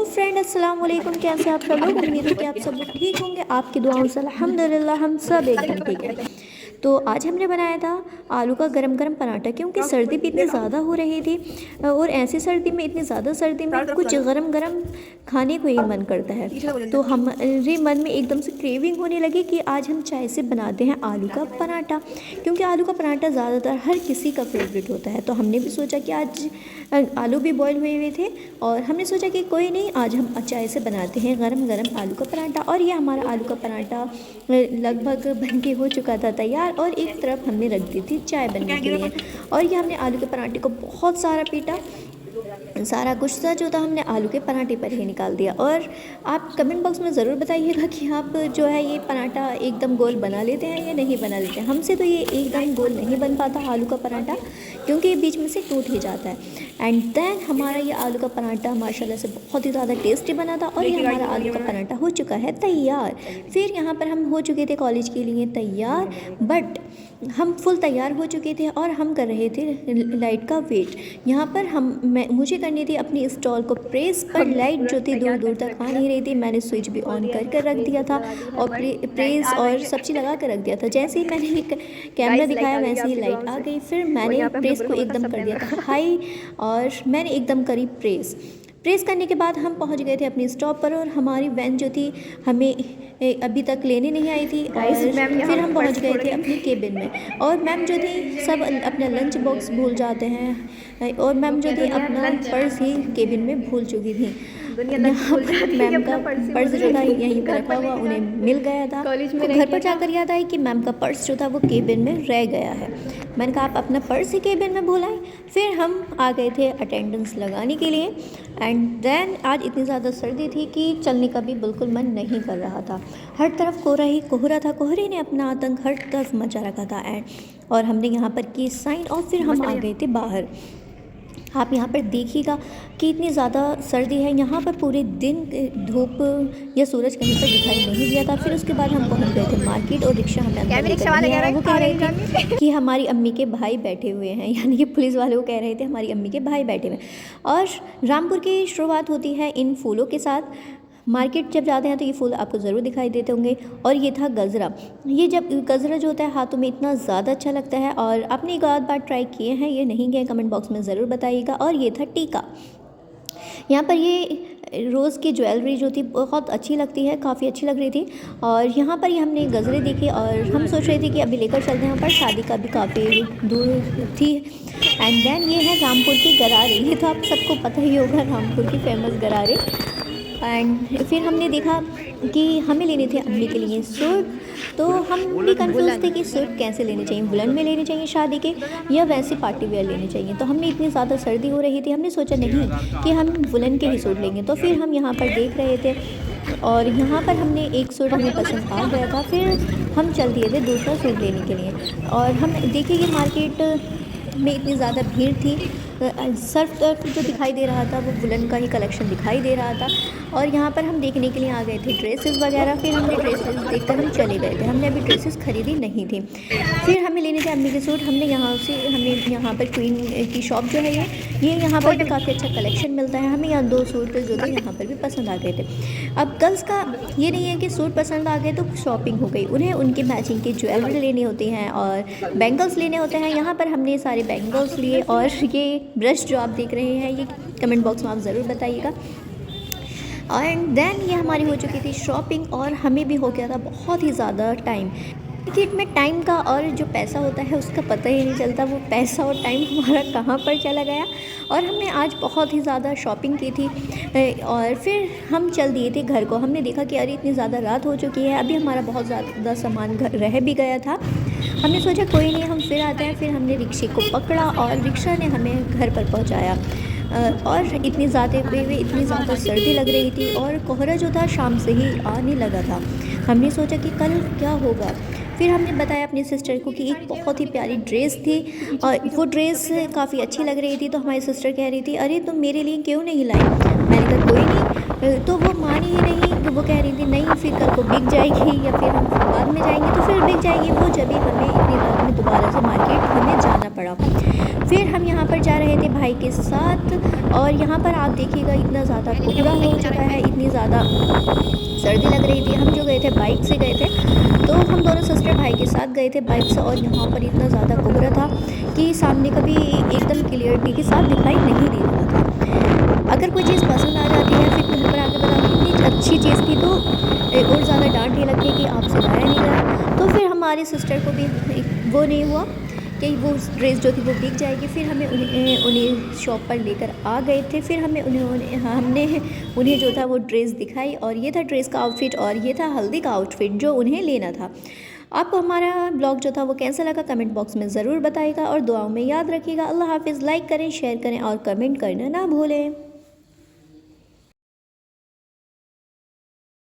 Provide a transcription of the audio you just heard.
तो फ्रेंड अस्सलाम वालेकुम, कैसे आप सब लोग। उम्मीद है कि आप सब लोग ठीक होंगे। आपकी दुआओं से अल्हम्दुलिल्लाह हम सब एकदम ठीक है। तो आज हमने बनाया था आलू का गरम गरम पराठा, क्योंकि सर्दी भी इतनी ज़्यादा हो रही थी और ऐसी सर्दी में, इतनी ज़्यादा सर्दी में कुछ गरम गरम खाने को ही मन करता है। तो हमारे मन में एकदम से क्रेविंग होने लगी कि आज हम चाय से बनाते हैं आलू का पराठा, क्योंकि आलू का पराठा ज़्यादातर हर किसी का फेवरेट होता है। तो हमने भी सोचा कि आज आलू भी बॉईल हुए हुए थे और हमने सोचा कि कोई नहीं, आज हम चाय से बनाते हैं गरम गरम आलू का पराठा। और ये हमारा आलू का पराठा लगभग बन के हो चुका था तैयार, और एक तरफ हमने रख दी थी चाय बनने के लिए। और ये हमने आलू के पराठे को बहुत सारा पीटा, सारा गुस्सा जो था हमने आलू के पराठे पर ही निकाल दिया। और आप कमेंट बॉक्स में ज़रूर बताइएगा कि आप जो है ये पराठा एकदम गोल बना लेते हैं या नहीं बना लेते हैं। हमसे तो ये एकदम गोल नहीं बन पाता आलू का पराठा, क्योंकि ये बीच में से टूट ही जाता है। एंड देन हमारा ये आलू का पराठा माशाल्लाह से बहुत ही ज़्यादा टेस्टी बना था, और ये हमारा आलू का पराठा हो चुका है तैयार। फिर यहाँ पर हम हो चुके थे कॉलेज के लिए तैयार, बट हम फुल तैयार हो चुके थे और हम कर रहे थे लाइट का वेट। यहाँ पर मुझे करनी थी अपनी स्टॉल को प्रेस, पर लाइट जो थी दूर दूर तक आ नहीं रही थी। मैंने स्विच भी ऑन कर कर रख दिया था और प्रेस और सब चीज़ लगा कर रख दिया था। जैसे ही मैंने एक कैमरा दिखाया वैसे ही लाइट आ गई। फिर मैंने प्रेस को एकदम कर दिया था हाई, और मैंने एकदम करी प्रेस करने के बाद हम पहुंच गए थे अपनी स्टॉप पर, और हमारी वैन जो थी हमें अभी तक लेने नहीं आई थी। और फिर हम पहुंच गए थे अपनी केबिन में, और मैम जो थी सब अपना लंच बॉक्स भूल जाते हैं, और मैम जो थी अपना पर्स ही केबिन में भूल चुकी थी। यहाँ पर मैम का पर्स जो था यहीं पर रखा हुआ उन्हें मिल गया था। तो घर पर जाकर याद आई कि मैम का पर्स जो था वो केबिन में रह गया है। मैंने कहा आप अपना पर्स ही केबिन में भूल आए। फिर हम आ गए थे अटेंडेंस लगाने के लिए। एंड देन आज इतनी ज़्यादा सर्दी थी कि चलने का भी बिल्कुल मन नहीं कर रहा था। हर तरफ कोहरा ही कोहरा था, कोहरे ने अपना आतंक हर तरफ मचा रखा था। और हमने यहाँ पर की साइन, और फिर हम आ गए थे बाहर। आप यहाँ पर देखिएगा कि इतनी ज़्यादा सर्दी है। यहाँ पर पूरे दिन धूप या सूरज कहीं पर दिखाई नहीं दिया था। फिर उसके बाद हम पहुँच गए थे मार्केट, और रिक्शा हमें अंदर लेकर नहीं आया। वो कह रहे थे कि हमारी अम्मी के भाई बैठे हुए हैं, यानी कि पुलिस वाले वो कह रहे थे हमारी अम्मी के भाई बैठे हुए हैं। और रामपुर की शुरुआत होती है इन फूलों के साथ। मार्केट जब जाते हैं तो ये फूल आपको ज़रूर दिखाई देते होंगे। और ये था गजरा। ये जब गजरा जो होता है हाथों में इतना ज़्यादा अच्छा लगता है, और आपने एक आध बार ट्राई किए हैं ये नहीं किए, कमेंट बॉक्स में ज़रूर बताइएगा। और ये था टीका। यहाँ पर ये रोज़ की ज्वेलरी जो थी बहुत अच्छी लगती है, काफ़ी अच्छी लग रही थी। और यहाँ पर ही हमने गजरे देखे, और हम सोच रहे थे कि अभी लेकर चलते हैं, पर शादी का भी काफ़ी दूर थी। एंड देन ये है रामपुर की गरारे। ये तो आप सबको पता ही होगा, रामपुर की फेमस गरारे। एंड फिर हमने देखा कि हमें लेने थे अम्मी के लिए सूट। तो हम भी कंफ्यूज थे कि सूट कैसे लेने चाहिए, वुलन में लेने चाहिए शादी के, या वैसे पार्टी वेयर लेने चाहिए। तो हमने इतनी ज़्यादा सर्दी हो रही थी, हमने सोचा नहीं कि हम वुलन के ही सूट लेंगे। तो फिर हम यहाँ पर देख रहे थे, और यहाँ पर हमने एक सूट हमें पसंद आ गया था। फिर हम चल दिए थे दूसरा सूट लेने के लिए। और हम देखिए मार्केट में इतनी ज़्यादा भीड़ थी, सर्फ जो दिखाई दे रहा था वो वुलन का ही कलेक्शन दिखाई दे रहा था। और यहाँ पर हम देखने के लिए आ गए थे ड्रेसेस वगैरह। फिर हमने ड्रेसेस देखकर हम चले गए थे, हमने अभी ड्रेसेस खरीदी नहीं थी। फिर हमें लेने थे अम्मी के सूट। हमने यहाँ पर क्वीन की शॉप जो है ये यहाँ पर भी काफ़ी अच्छा कलेक्शन मिलता है। हमें यहाँ 2 सूट जो थे यहाँ पर भी पसंद आ गए थे। अब गर्ल्स का ये नहीं है कि सूट पसंद आ गए तो शॉपिंग हो गई, उन्हें उनके मैचिंग की ज्वेलरी लेनी होती हैं और बैंगल्स लेने होते हैं। यहाँ पर हमने सारे बैंगल्स लिए, और ये ब्रश जो आप देख रहे हैं ये कमेंट बॉक्स में आप ज़रूर बताइएगा। एंड देन ये हमारी हो चुकी थी शॉपिंग, और हमें भी हो गया था बहुत ही ज़्यादा टाइम। टिकट में टाइम का और जो पैसा होता है उसका पता ही नहीं चलता, वो पैसा और टाइम हमारा कहाँ पर चला गया। और हमने आज बहुत ही ज़्यादा शॉपिंग की थी, और फिर हम चल दिए थे घर को। हमने देखा कि अरे इतनी ज़्यादा रात हो चुकी है, अभी हमारा बहुत ज़्यादा सामान घर रह भी गया था। हमने सोचा कोई नहीं, हम फिर आते हैं। फिर हमने रिक्शे को पकड़ा, और रिक्शा ने हमें घर पर पहुँचाया। और इतनी ज़्यादा सर्दी लग रही थी, और कोहरा जो था शाम से ही आने लगा था। हमने सोचा कि कल क्या होगा। फिर हमने बताया अपनी सिस्टर को कि एक बहुत ही प्यारी ड्रेस थी, और वो ड्रेस काफ़ी अच्छी लग रही थी। तो हमारी सिस्टर कह रही थी अरे तुम मेरे लिए क्यों नहीं लाई। मैंने कहा कोई नहीं। तो वो मानी ही नहीं, वो कह रही थी नहीं फिर कल को बिक जाएगी या फिर हम बाद में जाएंगे तो फिर बिक जाएगी वो, जब भी हमें इतनी रात में दोबारा से मार्केट हमें जाना पड़ा। फिर हम यहाँ पर जा रहे थे भाई के साथ और यहाँ पर आप देखिएगा इतना ज़्यादा कोहरा हो चुका है, इतनी ज़्यादा सर्दी लग रही थी। हम जो गए थे बाइक से गए थे, तो हम दोनों सिस्टर भाई के साथ गए थे बाइक से, और यहाँ पर इतना ज़्यादा कोहरा था कि सामने कभी एकदम क्लियरिटी के साथ दिखाई नहीं दे रहा था। अगर कोई चीज़ पसंद आ जाती है फिर घर पर आके बताती इतनी अच्छी चीज़ थी तो और ज़्यादा डांट ये लगती है कि आपसे लाया नहीं गया। तो फिर हमारी सिस्टर को भी वो नहीं हुआ कि वो ड्रेस जो थी वो बिक जाएगी। फिर हमें उन्हें शॉप पर लेकर आ गए थे। फिर हमने उन्हें जो था वो ड्रेस दिखाई, और ये था ड्रेस का आउटफिट और ये था हल्दी का आउटफिट जो उन्हें लेना था। आपको हमारा ब्लॉग जो था वो कैसा लगा कमेंट बॉक्स में ज़रूर बताइएगा और दुआओं में याद रखिएगा। अल्लाह हाफिज़। लाइक करें, शेयर करें और कमेंट करना ना भूलें।